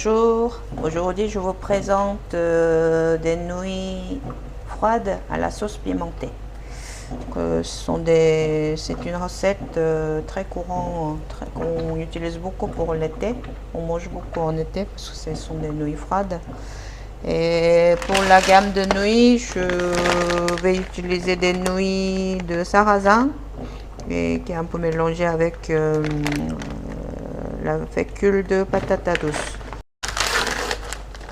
Bonjour, aujourd'hui je vous présente des nouilles froides à la sauce pimentée. C'est une recette très courante, qu'on utilise beaucoup pour l'été. On mange beaucoup en été parce que ce sont des nouilles froides. Et pour la gamme de nouilles, je vais utiliser des nouilles de sarrasin et qui est un peu mélangé avec la fécule de patata douce.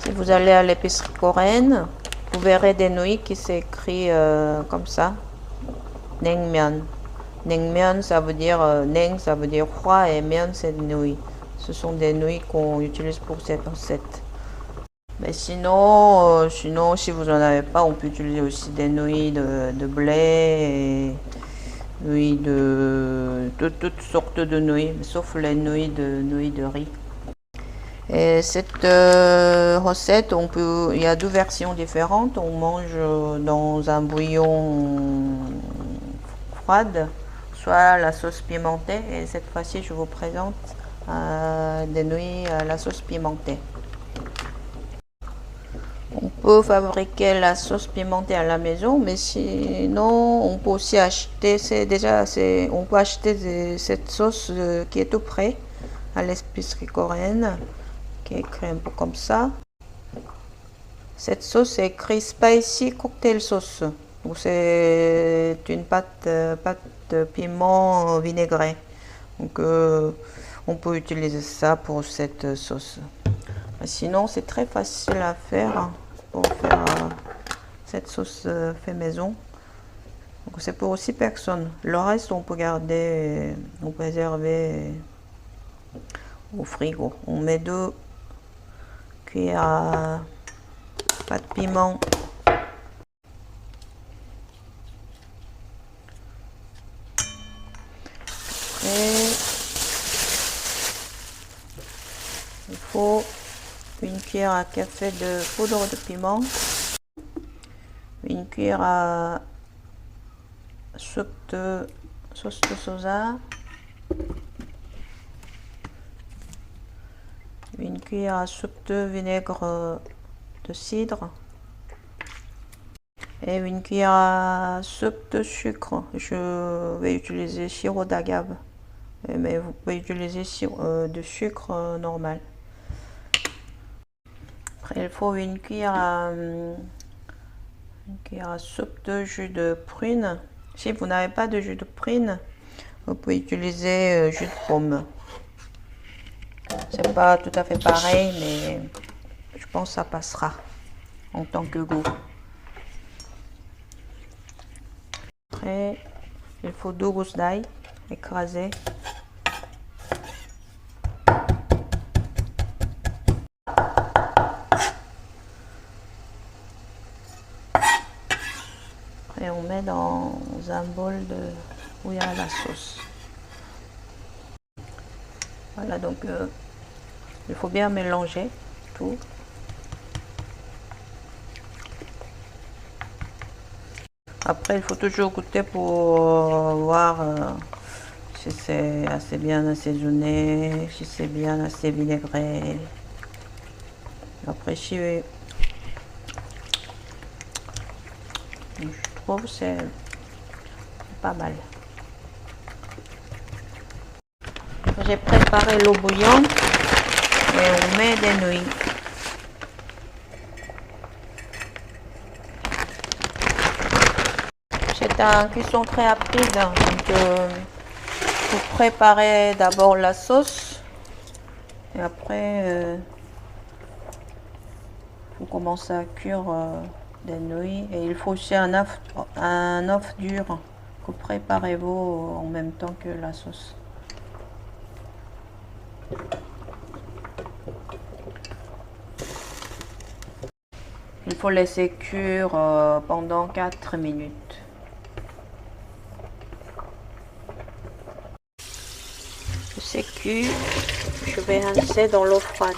Si vous allez à l'épicerie coréenne, vous verrez des nouilles qui s'écrit comme ça, naengmyeon. Naengmyeon, ça veut dire naeng, ça veut dire froid et myeon, c'est nouilles. Ce sont des nouilles qu'on utilise pour cette recette. Mais sinon, si vous n'en avez pas, on peut utiliser aussi des nouilles de blé et nouilles de toutes sortes de nouilles, sauf les nouilles de riz. Et cette recette, il y a deux versions différentes. On mange dans un bouillon froide, soit la sauce pimentée. Et cette fois-ci, je vous présente des nouilles à la sauce pimentée. On peut fabriquer la sauce pimentée à la maison, mais sinon, on peut aussi acheter. On peut acheter cette sauce qui est tout prêt à l'épicerie coréenne, qui est écrit un peu comme ça. Cette sauce est écrit Spicy Cocktail Sauce. C'est une pâte de piment vinaigré. Donc on peut utiliser ça pour cette sauce. Sinon, c'est très facile à faire pour faire cette sauce fait maison. C'est pour 6 personnes. Le reste, on peut garder, on peut réserver au frigo. On met 2 cuillères à pâte de piment. Et il faut une cuillère à café de poudre de piment, une cuillère à soupe de sauce de soja, une cuillère à soupe de vinaigre de cidre et une cuillère à soupe de sucre. Je vais utiliser sirop d'agave, mais vous pouvez utiliser de sucre normal. Après, il faut une cuillère à soupe de jus de prune. Si vous n'avez pas de jus de prune, vous pouvez utiliser jus de pomme. C'est pas tout à fait pareil, mais je pense que ça passera en tant que goût. Après, il faut 2 gousses d'ail écrasées. Après, on met dans un bol où il y a la sauce. Voilà, donc il faut bien mélanger tout. Après, il faut toujours goûter pour voir si c'est assez bien assaisonné, si c'est bien assez vinaigré. Après, je trouve que c'est pas mal. J'ai préparé l'eau bouillante et on met des nouilles. C'est un cuisson très rapide, donc vous préparez d'abord la sauce et après vous commencez à cuire des nouilles. Et il faut aussi un œuf dur que préparez-vous en même temps que la sauce. Il faut laisser cuire pendant 4 minutes. C'est cuit, je vais rincer dans l'eau froide.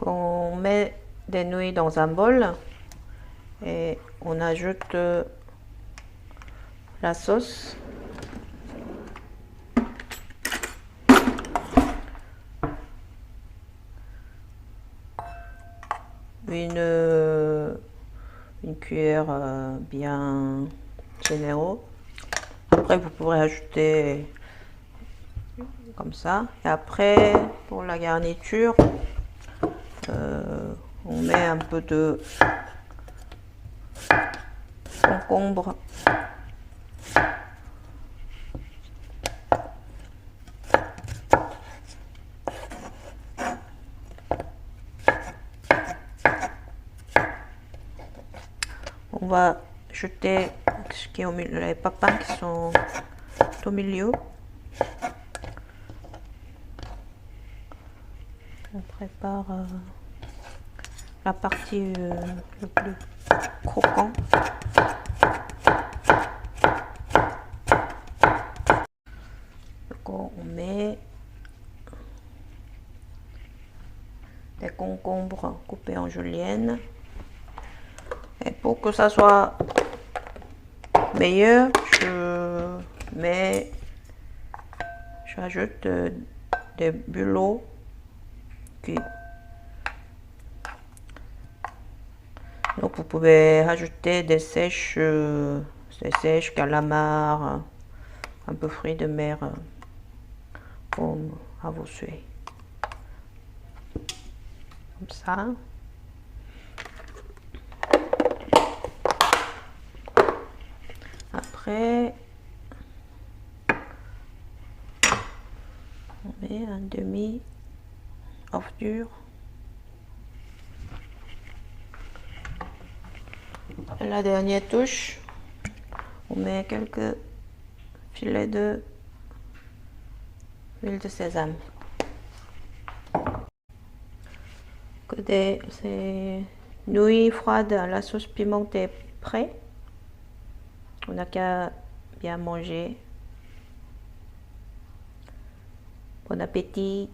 On met des nouilles dans un bol et on ajoute la sauce. Une cuillère bien généreux. Après, vous pourrez ajouter comme ça. Et après, pour la garniture, on met un peu de concombre. On va jeter ce qui est au milieu, les papins qui sont au milieu. On prépare la partie le plus croquant. Donc on met des concombres coupés en julienne. Et pour que ça soit meilleur, j'ajoute des bulots cuits. Donc vous pouvez ajouter des sèches, calamars, un peu fruits de mer, comme à vos souhaits. Comme ça. Après, on met un demi œuf dur. La dernière touche, on met quelques filets de huile de sésame. Que ces nouilles froides à la sauce pimentée prêt. On n'a qu'à bien manger. Bon appétit!